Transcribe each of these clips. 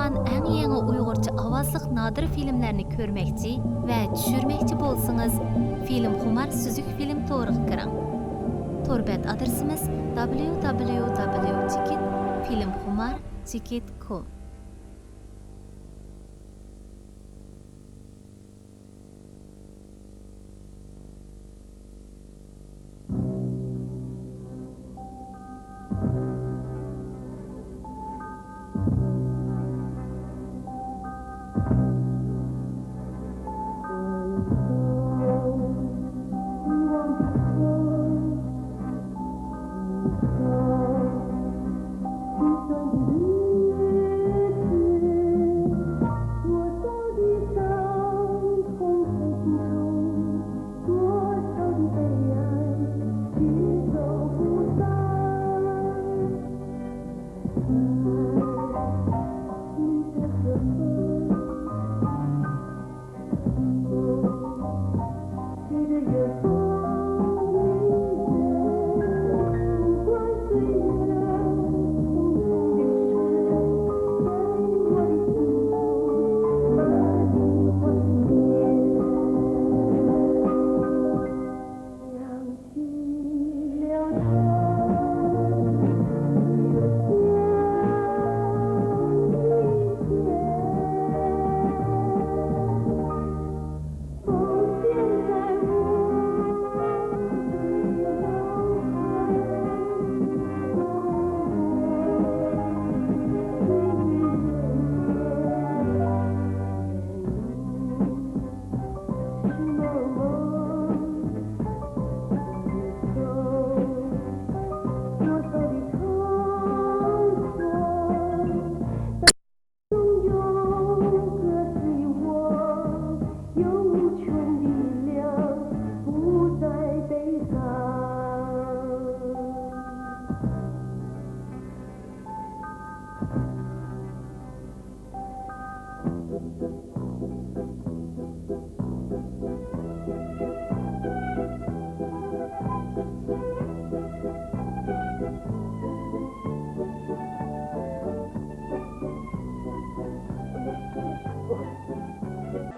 chiqqan eng yangi Uyg'urcha ovozliq nodir filmlarni ko'rmoqchi va tushirmoqchi bo'lsangiz, Film Xumar Suzuk film to'riga kiring. To'rbat adresimiz www.filmxumar.com.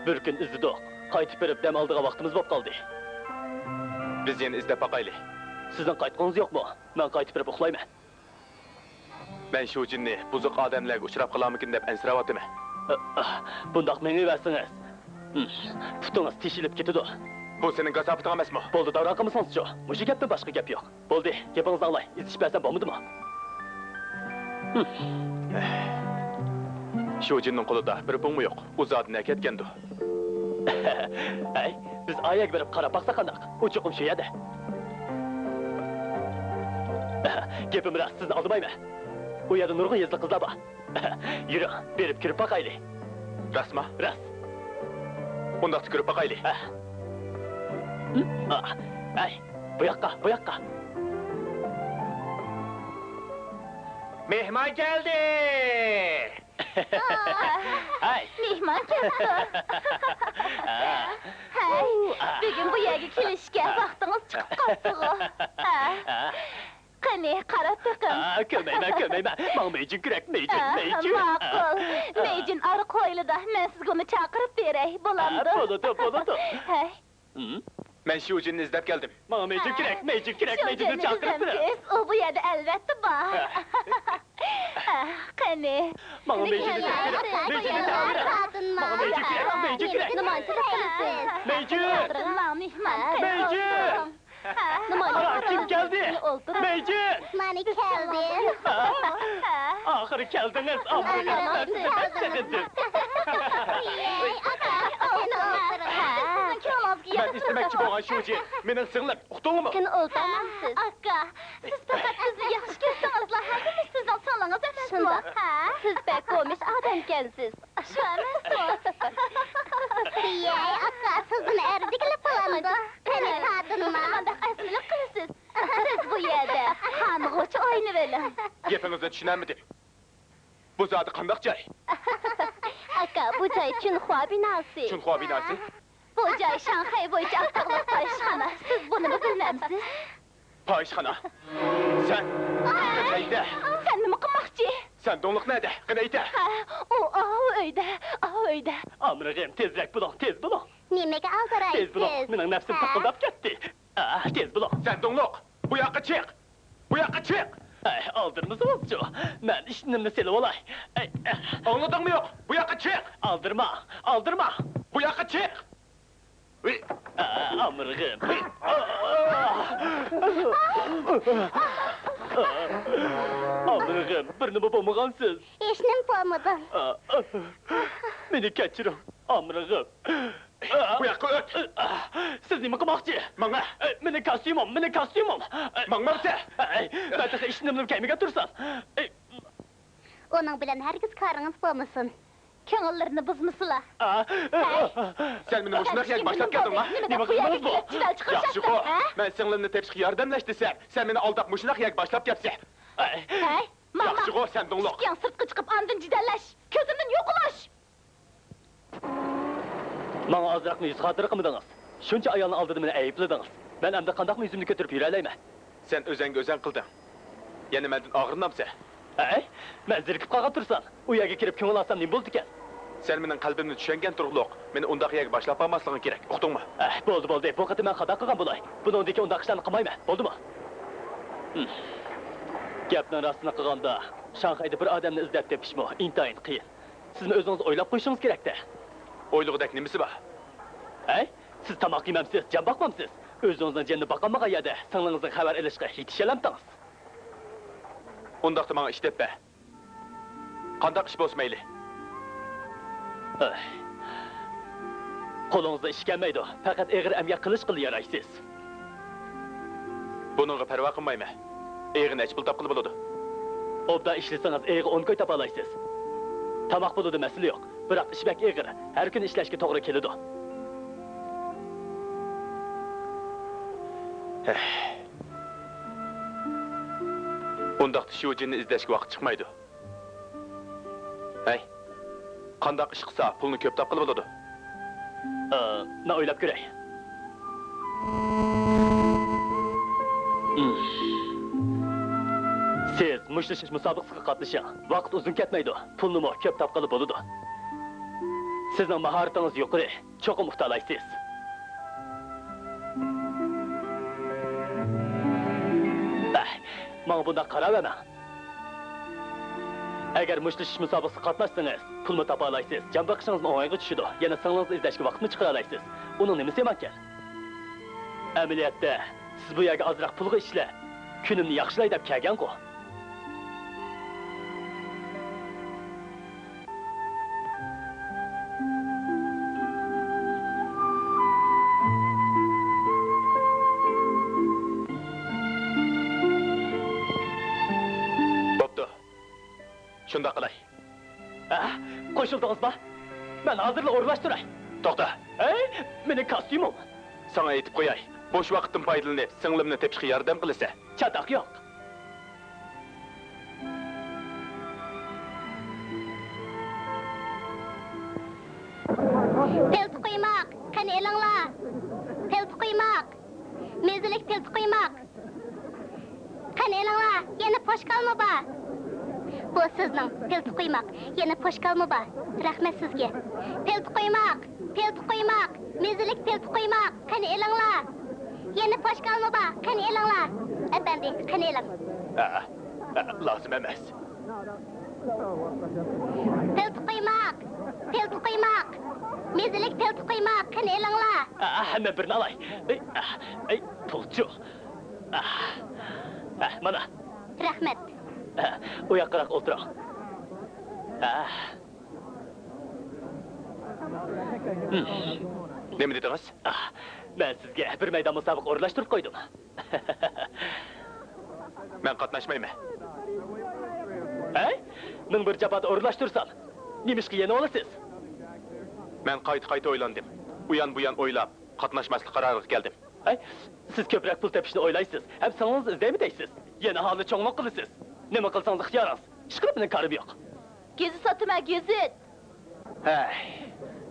Bir gün izledik. Qaytib berip dem aldığa vaxtımız bop qaldı. Biz yeni izlep bakaylı. Sizden qaytqanız yok mu? Ben qaytib berip uxlayman. Ben şu cinni buzuq adamlarga uçrap qalamıkin dep ensiravatımı. Bundaq meni versiniz. Tutunuz tişilip ketidi. Bu senin gazapıtın emas mı? Boldu davranqımısınız şu. Muşu gapmi başqa gap yok. Boldu, gapingizni anglay. İzdiş bersem bo'lmadi mı? Şu cinnin qo'lida bir pulmu yo'q. U zotni ketgandu. Ay, biz ayak berib qarab baqsa qandaq. U chuqum shu yerda. Gapim rost, sizni aldamayman. U yerda nurg'un yuzli qizlar bor. Yuring, berib kirib baqayli. Rostmi? Rost. Unda kirib baqayli. Ay, bu yoqqa, bu yoqqa. Mehman geldi. Ay. Mehman keldi. Hay, bugün bu yerga kelishga vaqtingiz chiqib qoldi. Qani, qarab beqim. Ko'mayman. Mana mejin kerak, mejin. Ma'qul. Mejin ariq qo'ylida. Men sizga uni chaqirib beray, bo'lamdi? Bo'ladi. Hay. Ben şu cinni izlep geldim. Mana mejin kerak, mejinni chaqirib beray. O bu yerda albatta bor. Qani. Mana mejinni chaqirib. Mejin kerak. Nimachilik qilasiz? Mejin! Nima Kim geldi? Mejin! Mani keldim. Ahir keldiniz. Ben istemekçi boğan şu cin. Menin sığınlar, uqtun mu? Kim o'ltamamsiz? Aka, siz faqat bizni yaxshi ko'rsangizlar, hammamiz sizning solingiz emasmi? Siz bek qo'mish odamkansiz. Shu emasmi? Yey, aka, sizni erdiklab qo'yamdi. Qani tadinma. Qanday aslilik qilasiz? Siz bu yerda qanig'uchi o'ynayverin. Gapingizni tushunarmidim? Bu zotı qandaq joy? Aka, bu joy Chunxua binosi. Chunxua binosi? Bu joy Shanxay bo'yicha avtobus parishxona. Siz buni bilmamsiz? Parishxona? Sen? Qayda? Sen nima qilmoqchi? Sen donluk nerede? Qani ayta. O öyde. Amrığım, tezrek bulun, tez bulun. Nimaga Tez bulun, aldiraysiz? mening nafsim taqildab ketdi. Tez bulun. Sen donluk. Bu yoqqa chiq. Bu yoqqa chiq. Aldırmız olcu. Ben işinimni selib olay. Anladыңmı yo'q? Bu yoqqa chiq. Aldırma. Bu yoqqa chiq. Amrığım. Amrığım, birini bulmagansız. Eşnim bo'lmadim. Meni kechiring, amrığım. Bu yoqqa o't. Siz nima qilmoqchi? Manga. Meni kostyumim. Mangmamsa. Ben de işinimni kaymiga tursam. Onun bilan hargiz koringiz bo'lmasin. Ko'ngillarini buzmusizlar. Sen meni boşunaq yak başlap kelding mi? Nima qildingiz bu? Yaxshi qo. Men singlimni tepishga yordamlash desam, sen meni aldab mushunaq yak başlap ketsa. Hey, mama. Yaxshi qo, sen donloq. Chiqqan sirtqa chiqib andin jidallash. Ko'zimdan yo'qlash. Bana azraq yüz xatırı qilmadingiz. Shuncha ayolni oldida meni aybladingiz. Ben endi qandaq yüzümni ko'tarib yura olayman? Sen özenge özen qilding. Yana mendan og'rinamsa. Men zirkib qolib tursam, u yerga kirib ko'ngil olsam nima bo'ldi ekan? Sen mening qalbimni tushungan turg'liq. Meni undaq yak başlap olmasliging kerak. Uqdingmi? Bo'ldi. Bu qatim men xato qilgan bo'lay. Buningdagi undaq ishlarni qilmayman. Bo'ldimi? Gapning rostini qilganda, Shanxayda bir odamni izlab topishmi intayin qiyin. Sizni o'zingiz o'ylab qo'yishingiz kerak-da. O'ylig'idek nimasi bor? Siz tamoq yemamsiz, jon boqmamsiz. O'zingizning jonni boqolmagan yerda singlingizning xabar olishga yetishalamsiz. Undaqda menga ish debba. Qandaq ish bo'lsa mayli. Qo'lingizda ish kelmaydi. Faqat eg'ir amga qilish qil yaraysiz. Buningga parvo qilmayman. Eg'ini ish pul topqili bo'ladi. Obda ishlasangiz eg'i 10 koy topa olasiz. Tamoq bo'ladi masala yo'q. Biroq ish bak eg'ir. Har kun ishlashga to'g'ri keladi. Undaqda shu jinni izlashga vaqt chiqmaydi. Qandaq ish qilsa pulni ko'p topqili bo'ladi. Men o'ylab ko'ray. Siz mushtlashish musobaqasiga qatnashing. Vaqt uzun ketmaydi. Pulni ko'p topqili bo'ladi. Sizning mahoratingiz yuqori, cho'qim uxtalaysiz. Mana bunda qaravama. Agar mushtlashish musobaqasiga qatnashsangiz, pulni topa olasiz. Jon boqishingiz o'ng'ayga tushadi. Yana singlingizni izlashga vaqtni chiqara olasiz. Uning nimasi ekan? Amaliyotda siz bu yerga ozroq pulga ishla. Kunimni yaxshilay deb kelgan-ku. Shunda qilay. Qo'shildingizmi? Men hozirla o'rlashtiray. To'xta. Meni kostyumim. Sana aytib qo'yay. Bo'sh vaqtdan foydalanib, singlimni tepishga yordam qilsa. Chatoq yo'q. Pelti quymoq, qani elinglar. Pelti quymoq. Mezilik pelti quymoq. Qani elinglar, yana poshkalmi bor? Bu sizning pelti quymoq. Yana poshkalmi bor? Rahmat sizga. Pelti quymoq, mezilik pelti quymoq. Qani elinglar. Yana poshkalmi bor? Qani elinglar. Efendi, qani eling. Lozim emas. Pelti quymoq. Mezilik pelti quymoq. Qani elinglar. Hamma birini olay. Pulchi. Mana. Rahmat. U yoqqa o'tiring. Nima dedingiz? Men sizga bir maydon musobaqa o'rlashtirib qo'ydim. Men qatnashmayman. Men bir jabhada o'rlashtirsam, nimishga yana olasiz? Men qayta o'ylandim. U yan bu yan o'ylab, qatnashmaslik qaroriga keldim. Siz ko'proq pul topishni o'ylaysiz. Ham singlingizni izlaymi deysiz? Yana hali cho'ngloq qilasiz. Nima qilsangiz ixtiyoringiz. Ishqilib meni qarib yo'q. Gezi sotma, gezi.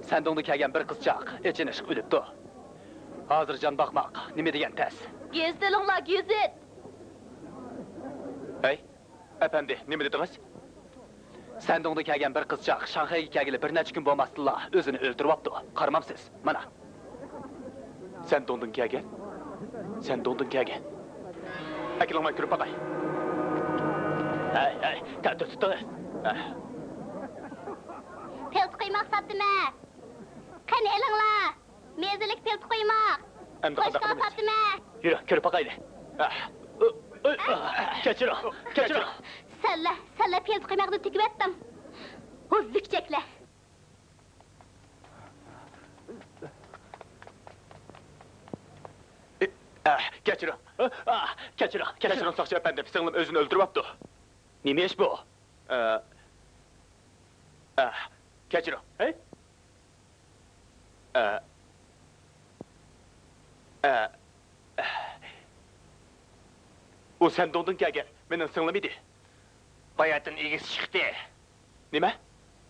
Sandonda kelgan bir qizchaq echinish o'libdi. Hozir jon boqmoq, nima degan tas? Gezdiringlar, gezi. Efendi, nima dedingiz? Sendonda kelgen bir kızcaq Şanxayga kelgili bir neçə gün bo'lmasdilla o'zini o'ldiribdi. Qaramamsiz. Mana. Sen dondun kelgen? Sen dondun kelgen? Akilingman kirib baqay. Hey, tartib tutungiz. Pelt quymoq sotdimi? Qani elinglar. Mezilik pelt quymoq. Endi Boshqa qanaqa sotdimi? Yürü, kirib baqayli. Keçirin. Salla pelt quymoqni tugib etdim. O'zlikchaklar. Keçirin Sakçı efendim, singlim özünü öldürüptü. Nima ish bu? Keçirin. Hey? O sen dondun kelgen, menin singlim idi. Bayatın igiz çıktı. Nima?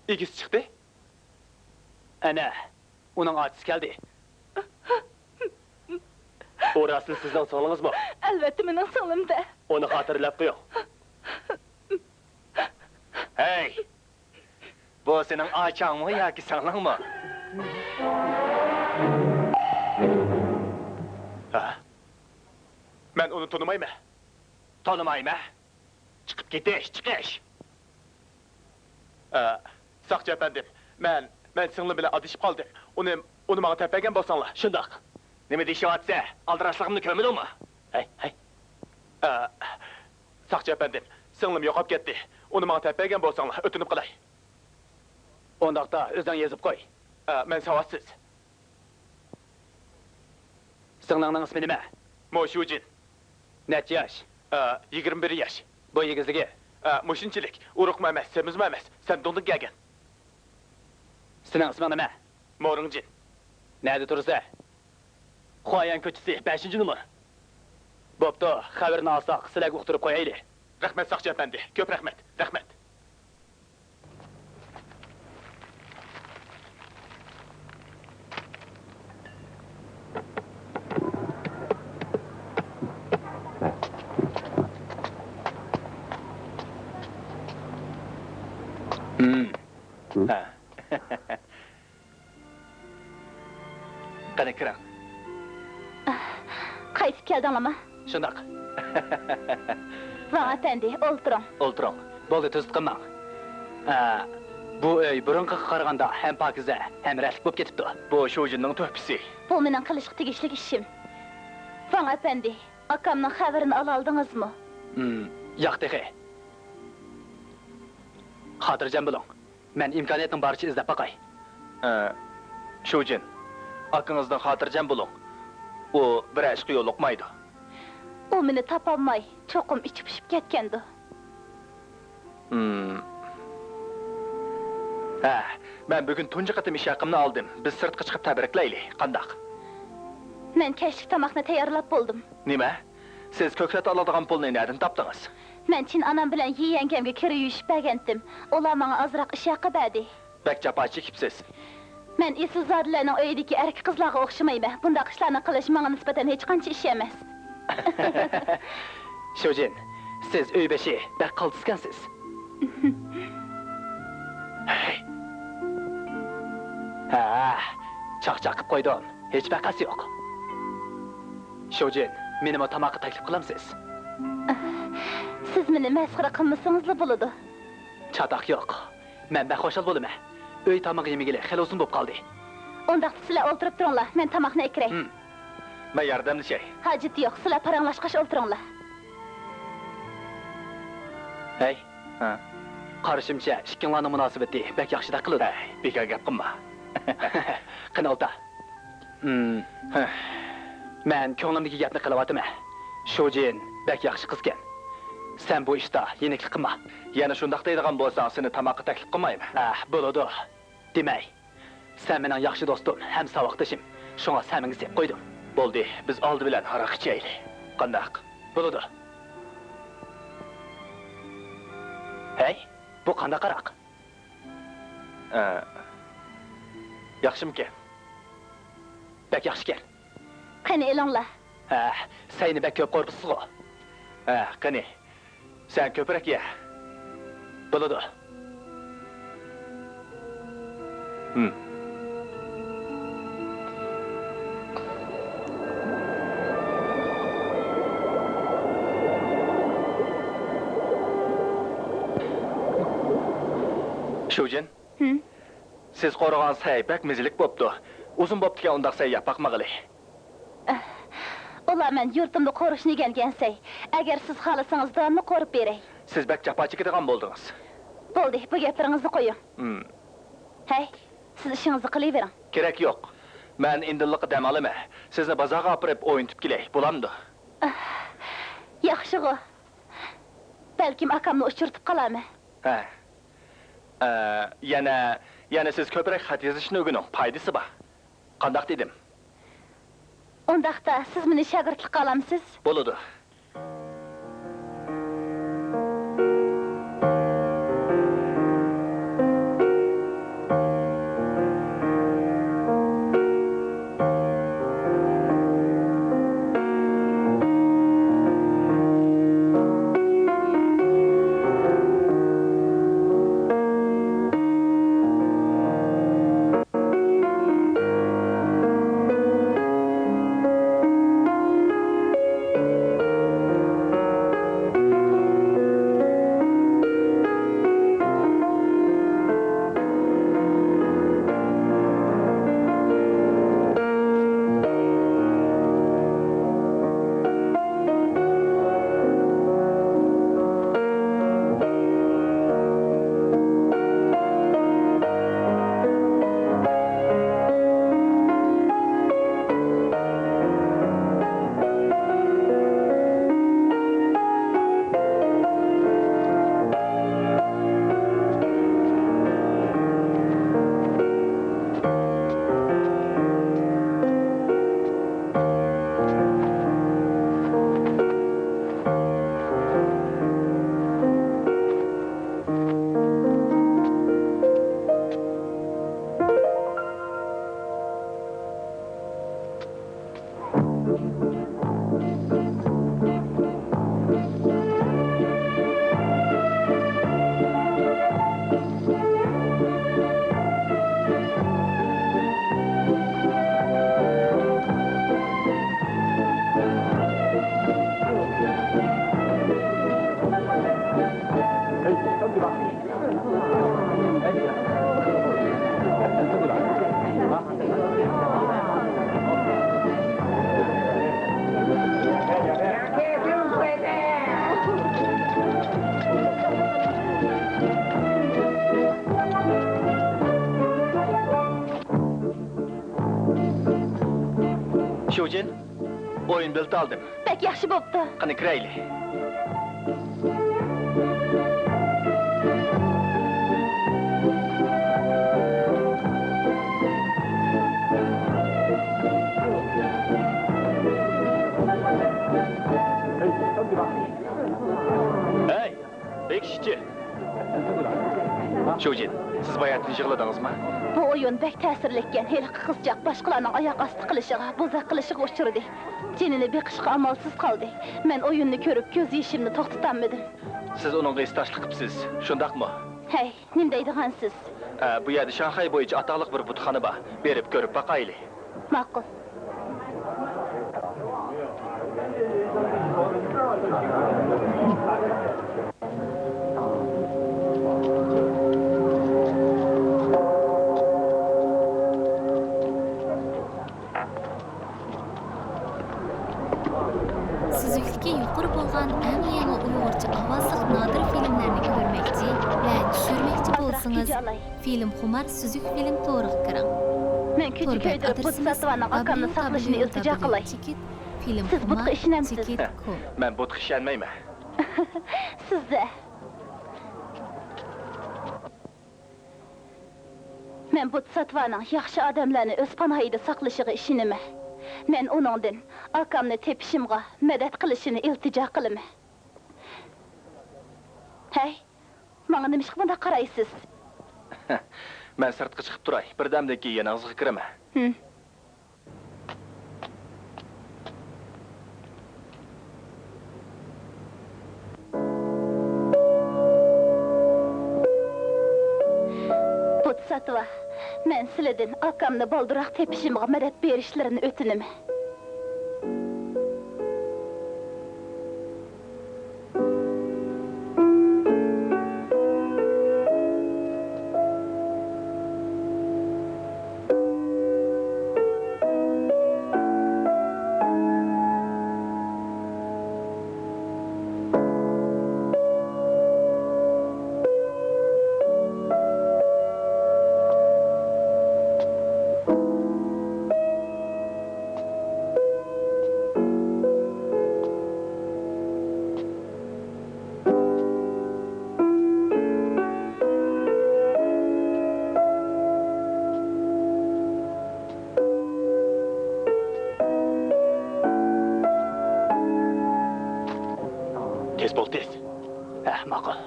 İgiz çıktı? Ana, onun acısı geldi. Orası sizden sağlığınız mı? Elbette mening singlimda. Onu hatırlap qo'ying. Hey! Bu senin açağın mı yoki sağlığın mı? Ben onu tanımayım. Tanımayım. Çıkıp gidiş. Sakçı efendim, ben singlim bilen adışıp kaldım. Onu bana tepegen bolsanlar. Şundak. Nima deyishyapti? Aldirashligimni ko'rmadingmi? Hey. Sakçı efendim, singlim yo'qolib ketdi. Onu bana tepegen bolsanlar, ötünüp qalay. Ondaqda o'zing yozib qo'y. Men savadsız. Singlingning ismi nima? Mo Shujin. Necha yosh? 21 yaş. Bu egizligi? Muşinchilik, uruqma emas, semizma emas. Sen dondun kelgen. Sening isming nima? Moringjin. Nerede tursa? Xoyan ko'chasi 5-numar. Bo'pti, xabarni olsaq, sizlarga uqtirib qo'yayli. Rahmet Sakçı efendi, köp rahmet. Qani kiring. Qaytib keldingmi? Shundoq. Van efendi, O'ltiring. Bo'ldi, tuz qilmang. Bu uy burunqiga qaraganda ham pokiza, ham rashlik bo'lib ketibdi. Bu Shujinning to'pisi. bu mening qilishga tegishli ishim. Van efendi, akamning xabarini oldingizmi? Yo'q dexe. Xotirjam bo'ling. Men imkoniyatning boricha izlab baqay. Shujin, akangizdan xotirjam bo'ling. U bir ishga yo'liqmaydi. U meni topolmay, cho'qim ichib-pishib ketgandi. Men bugun tunji qatim ish haqimni oldim. Biz sirtqa chiqib tabriklaylik. Qandaq? Men kechki tomoqni tayyorlab bo'ldim. Nima? Siz ko'krat oladigan pulni nerdan topdingiz? Men chin onam bilan yeyangamga kira yuyishib bergandim. Ular menga ozroq ish haqi berdi. Bak jafo chekibsiz. Men Isuzodlarning uyidagi erkak qizlarga o'xshamayman. Bunday ishlarni qilish menga nisbatan hech qancha ish emas. Shujin, siz uy beshi bak qoltiskansiz. Chaqchaq qilib qo'ydim. Hech vaqasi yo'q. Shujin, meni tamoqqa taklif qilamsiz? Siz meni masxara qilmasangiz bo'ladi. Chatoq yo'q. Men baxo'shal bo'laman. Uy tamoq yemagili xil uzun bo'lib qoldi. Unda sizlar o'ltirib turinglar, men tamoqni ekiray. Men yordamlashay. Hojat yo'q, sizlar paranglashqash o'ltiringlar. Hey. Qarashimcha, ikkinglarning munosabati bek yaxshida qiladi. Bekor gap qilma. Qani o'ta. Men ko'nglimdagi gapni qilyapman. Shujin bek yaxshi qizgan. Sen bu ishda yeniklik qilma. Yana shundaq deydigan bo'lsang, seni tamoqqa taklif qilmayman. Bo'ladi. Demay. Sen mening yaxshi do'stim, ham saboqdashim. Shunga samingni sep qo'ydim. Bo'ldi, biz oldi bilan aroq ichaylik. Qandaq? Bo'ladi. Hey, bu qanday aroq? Yaxshimikan? Bak yaxshikan. Qani elinglar. Seni bak ko'p qo'rqisiz-ku. Qani. Sen ko'proq ye. Bo'ladi. Şujin. Siz qo'rg'on saypak mizilik bo'pti. Uzun bo'ptigan undaq sayyap baqmag'ili. Ola men yurtimda qo'rishni kelgansay. Agar siz xohlasangiz donni qo'rib beray. Siz bak jafo chekadigan bo'ldingiz. Bo'ldi, bu gaplaringizni qo'ying. Hey, siz ishingizni qilavering. Kerak yo'q. Men indilliqqa dam olaman. Sizni bozorga olib o'yintib kelay. Bo'lamdi. Yaxshi-ku. Balkim akamni uchirtib qolaman. Ha. Yana siz ko'proq xat yozishni o'rganing. Foydasi bor. Qandaq dedim? Undaqda siz meni shogirdlikqa olamsiz? Bo'ladi. Şujin, o'yin bilti oldim. Bek yaxshi bo'pti. Qani kirayli. Hey, bekishchi. Şujin, siz bayatni yig'ladingizmi? Bu o'yin bek ta'sirlikkan. Hali qizchaq boshqalarning oyoq osti qilishiga, bo'zaq qilishiga uchirdi. Jinini beqishga amalsiz qoldi. Men o'yinni ko'rib ko'z yishimni to'xtatolmadim. Siz uningga istashlik qilibsiz, shundaqmi? Hey, nima deydigansiz? Bu yerda Shanxay bo'yicha atoqliq bir butxona bor. Berib ko'rib baqayli. Ma'qul. Süzüklükке yuqori bo'lgan eng yangi Uyg'urcha ovozli nodir filmlarni ko'rmoqchi va tushirmoqchi bo'lsangiz, film Xumar Süzük film to'riga kiring. Men ko'cha ko'ydirib Putsatovaning akamni saqlashini iltijo qilay. Siz butqa ishonamsiz? Men butqa ishonmayman. Sizda. Men Putsatovaning yaxshi odamlarni o'z panohida saqlashiga ishonaman. Men uningdan akamni tepishimga madad qilishini iltijo qilaman. Hey, menga nima ishqa bunda qaraysiz? Men sirtqa chiqib turay. Birdamdan keyin yanangizga kiraman. Putsatova, Men sizlardan akamni baldıroq tepishimga madad berishlarini o'tinaman. Tez bol, tez. Ma'qul.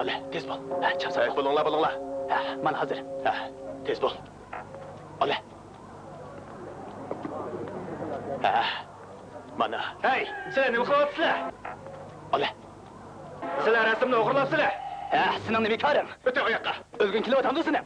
Ala, tez bol. Chiqsa. Bo'linglar. Men hozir. Tez bol. Ala. Mana. Hey, sizlar nima qilyapsizlar? Ala. Sizlar rasmni o'g'irlabsizlar. Sening nima ko'ring? O'ta o yoqqa. O'lgin kelyapsan seni.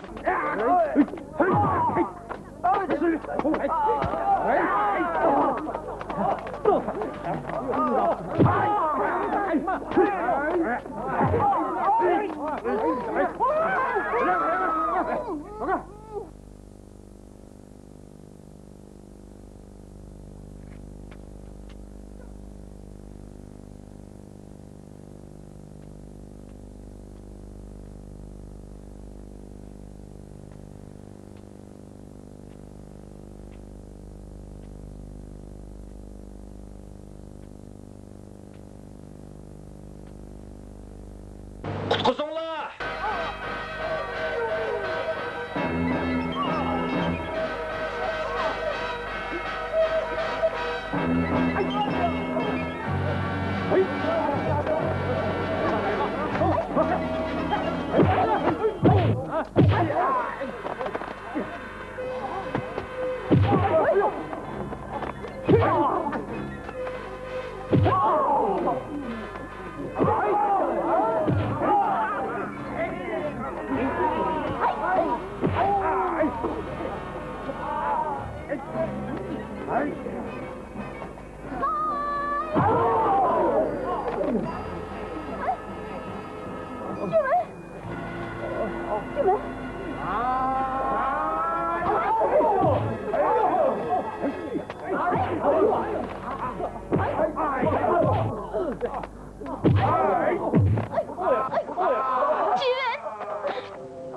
Qutquzinglar!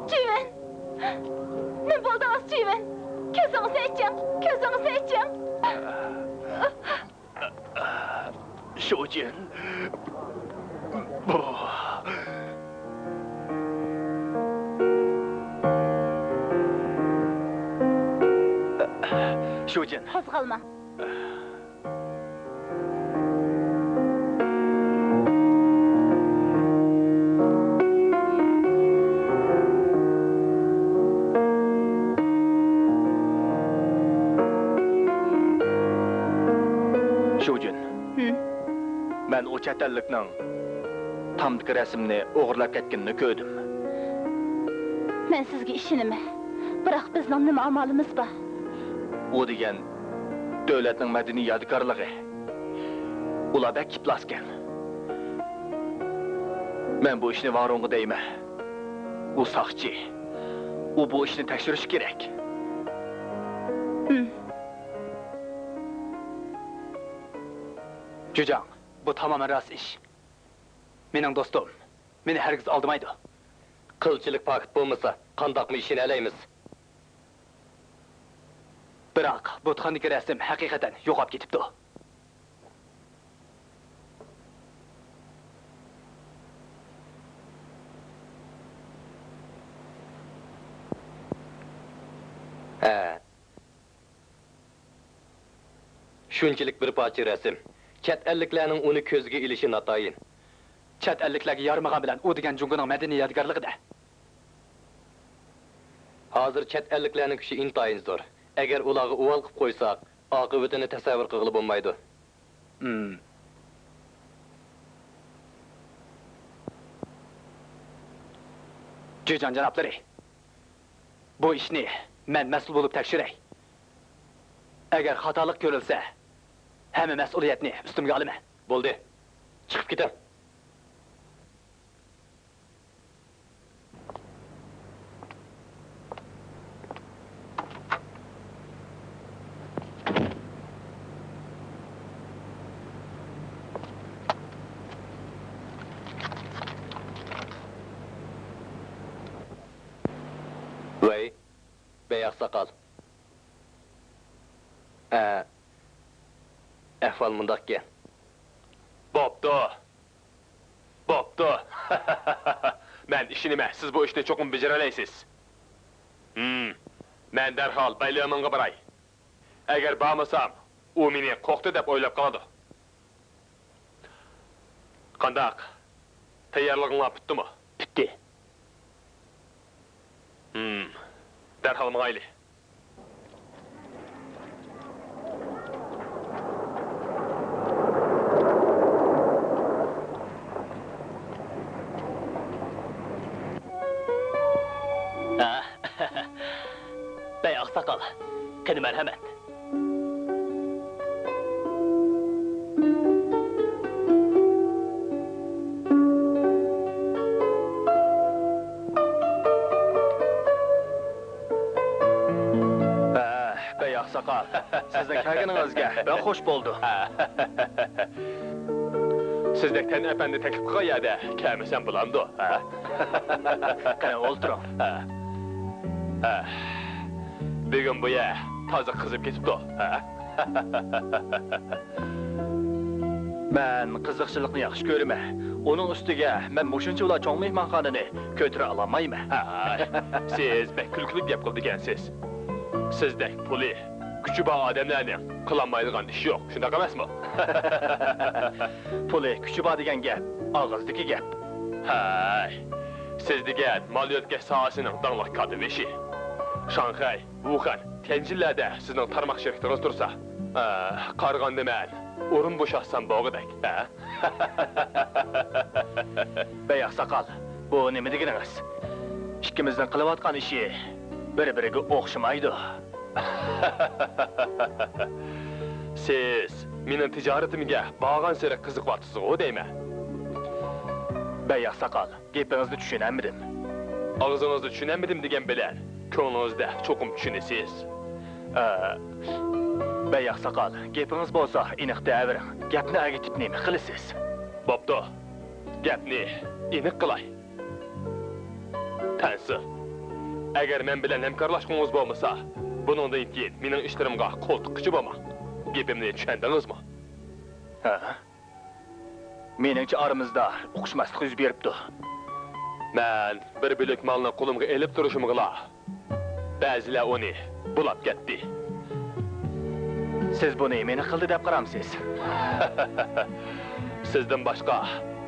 Civan! Ne buldunuz Civan? Közünüzü açın, közünüzü açın. Shojin. Bu. Shojin. Qo'zg'alma. Shojin. Men o chet ellikning tamdiki rasmni o'g'irlab ketganini ko'rdim. Men sizga ishonaman. Biroq bizning nima amalimiz bor? O degan davlatning madaniy yodgorligi. Ular bak kiplasgan. Men bu ishni varonga deyman. U soqchi. U bu ishni tekshirish kerak. Jo'jang, bu tamamen rost ish. Mening do'stim, meni hargiz aldamaydi. Qilchilik pakt bo'lmasa, qandoqmi ishini alaymiz? Biroq bu txandagi rasm haqiqatan yo'qolib ketibdi. Shunchalik bir parcha rasm. Chet elliklarning uni ko'zga ilishi natoyin. Chet elliklarga yarmagan bilan u degan Jungoning madaniy yodgorligida. Hozir chet elliklarning kuchi intayin zo'r. Agar ularga uval qilib qo'ysak, oqibatini tasavvur qilib bo'lmaydi. Jo'jan janoblari, bu ishni men mas'ul bo'lib tekshiray. Agar xatolik ko'rilsa, hamma mas'uliyatni ustimga olaman. Bo'ldi. Chiqib keting. Vay, beyaz sakal. Ahval mundaq gel. Boptu. Boptu. Men işinime, siz bu işte çokum becereleysiz. Men derhal baylığımınga baray. Eğer bağmasam, o meni koktu dep oylap kaladı. Kandak, tayarlığına bitti mi? Bitti. Derhal mağayli. Bey aksakal, kini merhamet. Bey aksakal, sizden kelgeningizge ben hoş buldu. Sizdekten efendi teklif kıyada, kemisen bulandı. Kani olturun. Bugün bu ya, taze kızıp getipti. Ben kızıkçılıkni yaxshi ko'raman. Onun üstüge men mushuncha ular cho'ng mehmonxonani ko'tira olamayman. Siz bek külkülük gap qildi ekansiz. Sizdek puli, küçü bağ adamlarning qilolmaydigan ish yo'q, shundoq emasmi? Puli kuchi bor degan gap, og'izdagi gap. Hay, siz degan maliyotga sohasining dangliq katibishi. Shanxay, Wuhan, Tianjinlarda sizning tarmoq shirkatingiz tursa, qarg'anda men o'rin bo'shatsam bo'g'idek, ha? Bey oqsoqol, bu nima deganingiz? Ikkimizning qilayotgan ishi bir-biriga o'xshamaydi. Siz mening tijoratimga borgan sari qiziqyapsiz-ku deyman. Bey oqsoqol, gapingizni tushunamadim. Og'zingizni tushunamadim degan bilan ko'nglingizda cho'qim tushunasiz. Bey oqsoqol, gapingiz bo'lsa, aniq davring. Gapni agitib nima qilasiz? Bo'pti. Gapni aniq qilay. Tansi. Agar men bilan hamkorlashganingiz bo'lmasa, buningdan keyin mening ishlarimga qo'l tiqqichi bo'lmang. Gapimni tushundingizmi? Ha. Meningcha aramizda uqishmaslik yuz beribdi. Men bir bilik malni qo'limga elib turishimga ba'zilar uni bulab ketdi. Siz buni meni qildi deb qaramsiz. Sizdan boshqa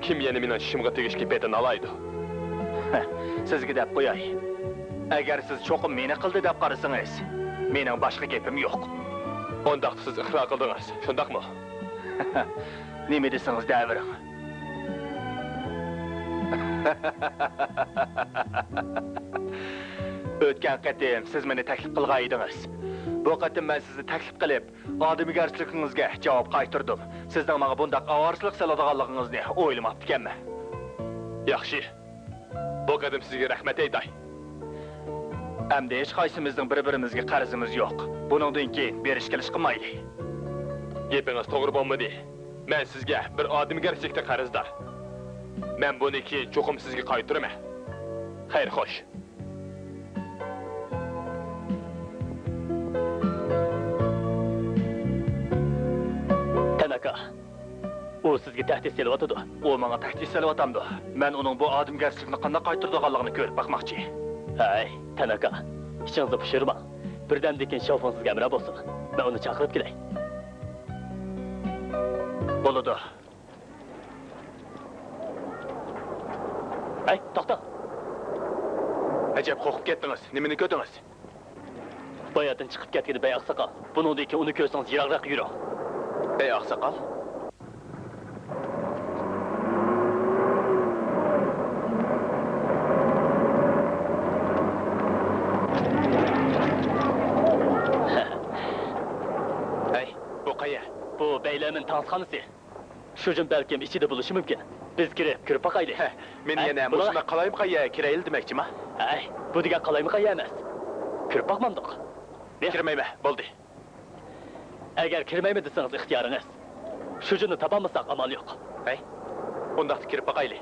kim yana mening ishimga tegishli petini olaydi? Sizga deb qo'yay. Agar siz cho'qim meni qildi deb qarasangiz, mening boshqa gapim yo'q. Ondaqda siz iqror qildingiz, shundaqmi? Nima desangiz davring. O'tgan qatim siz meni taklif qilgan edingiz. Bu qatim men sizni taklif qilib, odamgarchiligingizga javob qaytardim. Sizning menga bundaq avorchilik saladiganligingizni o'ylamabdi ekanman. Yaxshi. Bu qatim sizga rahmat aytay. Endi hech qaysimizning bir-birimizga qarzimiz yo'q. Buningdan keyin berish kelish qilmaydi. Gapingiz to'g'ri bo'lmadi. Men sizga bir odamgarchilikda qarzdor. Men buni keyin cho'qim sizga qaytaraman. Xayr, xo'sh. Tanaka. O sizga tahdid selyapti. O menga tahdid selyapti. Men uning bu odamgarchilikni qanday qaytaradiganligini ko'rib bakmoqchi. Hay, Tanaka. İşinizni pishirmang. Birdamdan keyin shofon sizga amra bo'lsin. Men uni chaqirib kelay. Bo'ladi. Ay, to'xta. Ajab qo'rqib ketdingiz. Nimani ko'rdingiz? Boyadan chiqib ketgani bey oqsoqol. Buningdan keyin uni ko'rsangiz yiroqroq yuring. Ey oqsoqol. Hemen tansxanası. Şucun belki içinde buluşu mümkün. Biz kirip bakaylı. Men Ha, yana bula- mushuna qalayım qaya kirayil demekçi ma? Ay, bu diga qalaymy qaya emas. Kirip bakmamdık. Kirmeyme, boldi. Eğer kirmeyme deseniz ihtiyarınız. Şucunu tapamasak amal yok. Hey. Ondaqda kirib baqayli.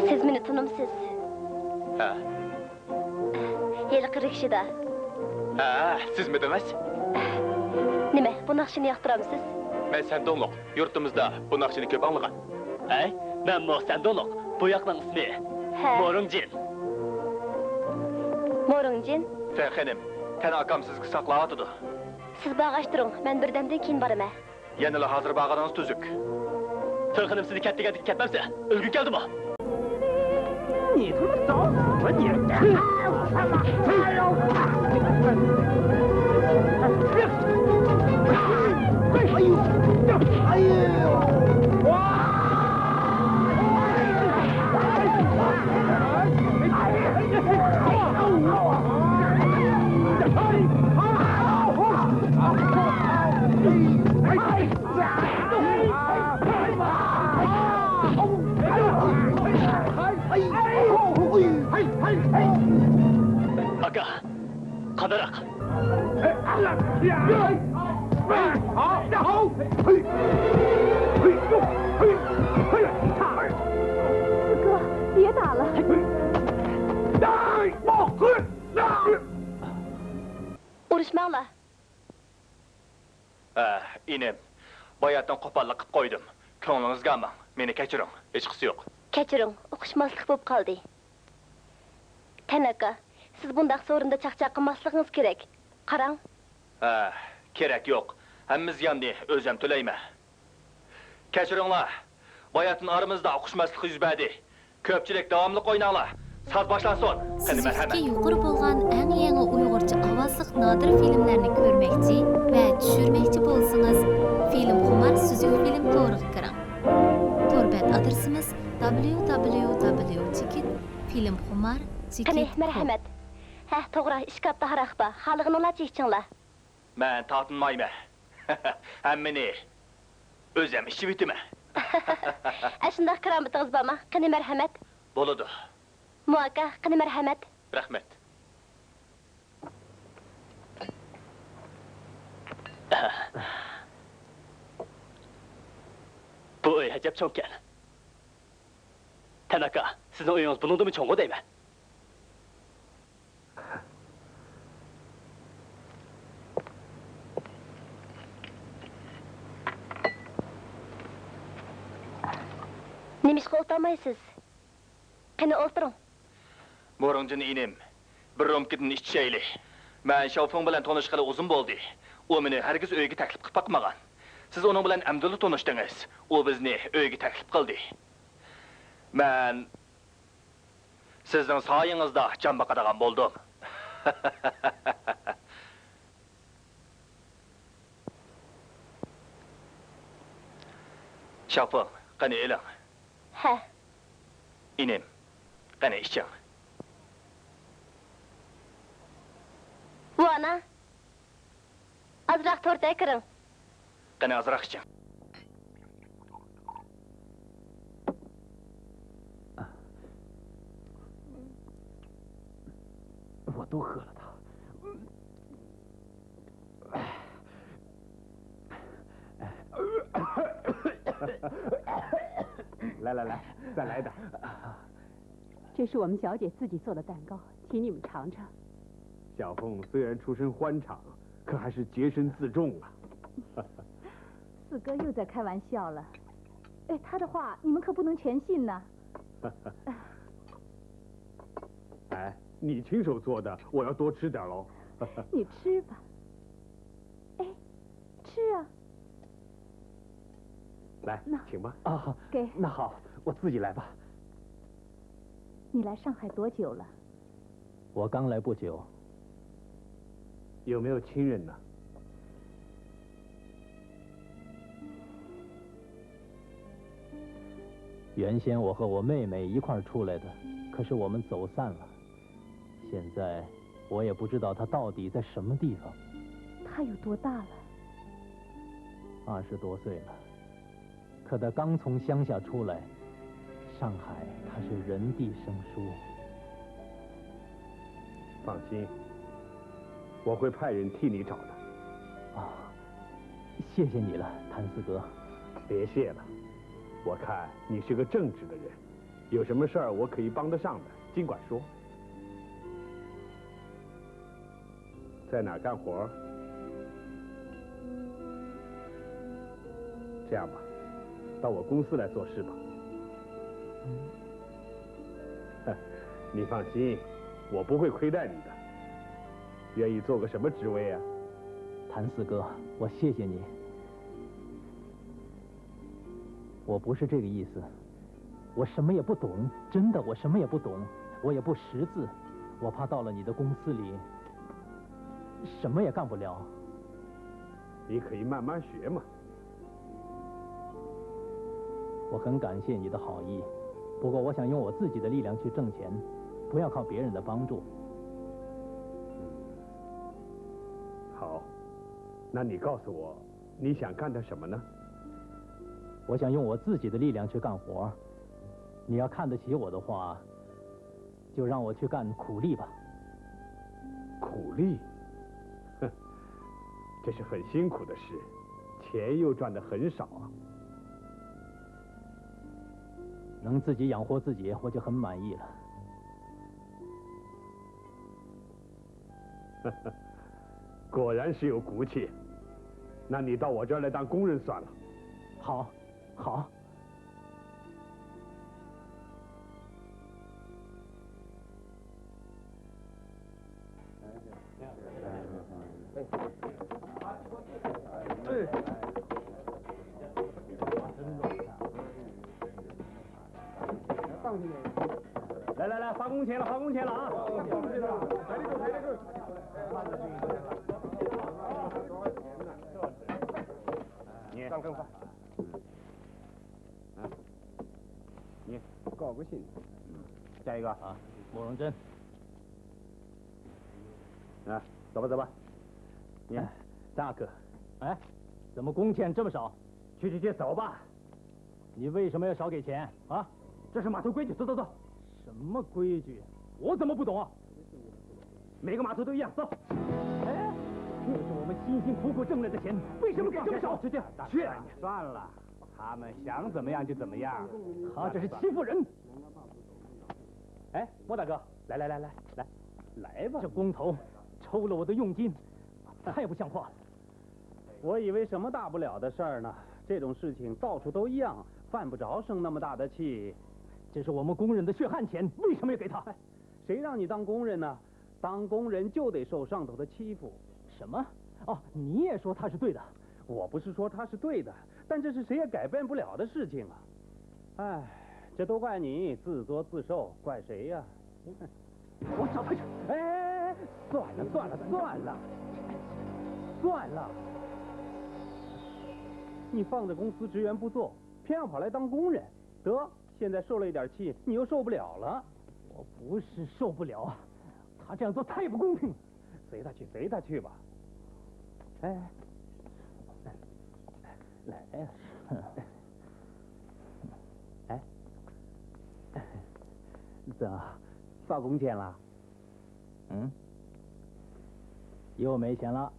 Siz meni tunumsiz. Ha. Heli rikshida. Ha, siz mi demez? Nima, bu naqshini yoqtiramsiz? Men sen donluq. Yurtimizda bu naqshini ko'p anglagan. Ay, ben Mohsen Donuk. Bu yaklan ismi. Ha. Morungjin. Mo'ringjin, Fəxənim, tən akam sizgi saqlayatıdı. siz bağıştırın, men birdemden keyin baraman. Yanıla hazır bağadanız tüzük. Tırkınım sizi kettik ketmemse. Ölgün geldi mi? 你他妈找死你！他妈！哎呦！哎呦！哇！Aga, kadarak.哥，别打了。 Uruşmanglar. İnim, bayatdan qoparlıq qıb qoydum. Köңlüңizge ama, meni keçirin, hiç qısı yok. Kechiring, o'qishmaslik bo'lib qoldi. Tanaka, siz bundaq sorunda chaqchaq qilmasligingiz kerak. Qarang, Kerek yok. Hemmimiz yandı, özüm tüleyme. Keçirinler, bayatın aramızda oquşmaslık yüz berdi. Köpçülük devamlı oynanglar. Saz başlansın. Qani merhamet. Sizlikki yuqori bo'lgan eng yangi Uyg'urcha ovozliq nodir filmlarni ko'rmoqchi va tushirmoqchi bo'lsangiz, Film Xumar Suzuk film to'riga kiring. To'rbat adresimiz www.filmxumar.com. qani marhamat. Ha, to'g'ri, ishkapda haraqba. Halig'ini ichinglar. Ben tatınmayma. Hemmini. Özüm işi bitime. Ashundaq kiramitiniz bormi? Qani marhamat. Boludu. Muaka, qani marhamat. Rahmet. Bu öy həcəb çoğken. Tanaka, sizin oyunuz bulundu mu çoğu değil mi? Nimishqa o'tirmaysiz? Qani o'tiring. Morunjun inim. Bir romkidin içeyli. Ben Şavfın bilen tanışqalı uzun boldu. O meni hergiz öyge taklif qilib bakmagan. Siz onun bilen əmdili tanışdınız. O bizni öyge taklif qildi. Ben sizin sayınızda can bakadagan boldum. 小凤，跟你一样。嗨，一年，跟你一样。我呢azroq to'rtay kiring.跟你azroq iching. 我都喝了它。来，再来点。这是我们小姐自己做的蛋糕，请你们尝尝。小凤虽然出身欢场，可还是洁身自重啊。四哥又在开玩笑了。哎，他的话你们可不能全信呐。哎，你亲手做的，我要多吃点喽。你吃吧。哎，吃啊。来，请吧。啊，给。那好，我自己来吧。你来上海多久了？我刚来不久。有没有亲人呢？原先我和我妹妹一块儿出来的，可是我们走散了。现在我也不知道她到底在什么地方。她有多大了？20多岁了。可她刚从乡下出来，上海她是人地生疏。放心，我会派人替你找的。啊，谢谢你了，谭四哥。别谢了，我看你是个正直的人，有什么事儿我可以帮得上的，尽管说。在哪儿干活？这样吧，到我公司来做事吧。你放心，我不会亏待你的。愿意做个什么职位啊？谭四哥，我谢谢你。我不是这个意思，我什么也不懂，真的，我什么也不懂，我也不识字，我怕到了你的公司里，什么也干不了。你可以慢慢学嘛。我很感谢你的好意，不过我想用我自己的力量去挣钱，不要靠别人的帮助。好，那你告诉我，你想干点什么呢？我想用我自己的力量去干活。你要看得起我的话，就让我去干苦力吧。苦力？哼，这是很辛苦的事，钱又赚得很少啊。能自己养活自己，我就很满意了。果然是有骨气。那你到我这儿来当工人算了。好，好。来，发工钱了，发工钱了啊！你上更快。你高个兴。下一个啊，慕容珍。啊，走吧。你大哥，哎，怎么工钱这么少？去，走吧。你为什么要少给钱啊？这是码头规矩，走。什么规矩？我怎么不懂啊？每个码头都一样，走。哎，这是我们辛辛苦苦挣来的钱，为什么给这么少？去，算了，他们想怎么样就怎么样。他这是欺负人。哎，莫大哥，来吧。这工头抽了我的佣金，太不像话了。我以为什么大不了的事儿呢？这种事情到处都一样，犯不着生那么大的气。这是我们工人的血汗钱，为什么要给他？谁让你当工人呢？当工人就得受上头的欺负。什么？哦，你也说他是对的？我不是说他是对的，但这是谁也改变不了的事情啊！哎，这都怪你自作自受，怪谁呀？我找他去！哎，算了，你放着公司职员不做，偏要跑来当工人。得，现在受了一点气，你又受不了了。我不是受不了，他这样做太不公平了。随他去吧。哎，来呀！哎，怎发工钱了？嗯，又没钱了。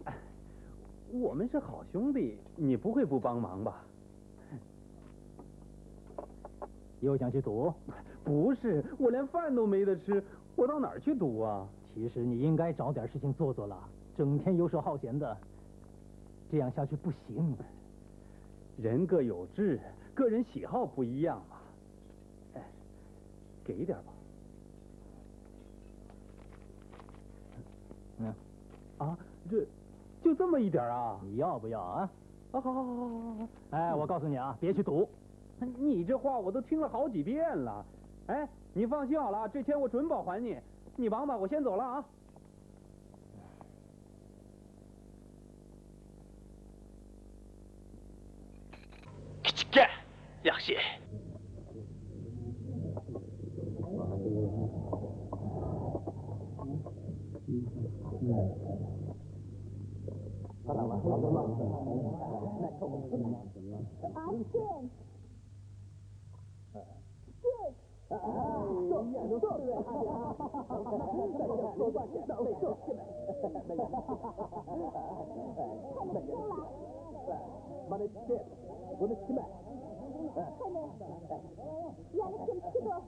我们是好兄弟，你不会不帮忙吧？又想去赌？不是，我连饭都没得吃，我到哪儿去赌啊？其实你应该找点事情做做了，整天游手好闲的，这样下去不行。人各有志，个人喜好不一样嘛。哎，给点吧。嗯，啊，就这么一点啊？你要不要啊？啊，好。哎，我告诉你啊，别去赌。你这话我都听了好几遍了。哎，你放心好了，这钱我准保还你。你忙吧，我先走了啊。干，yaxshi。Yani kim çıkıyor?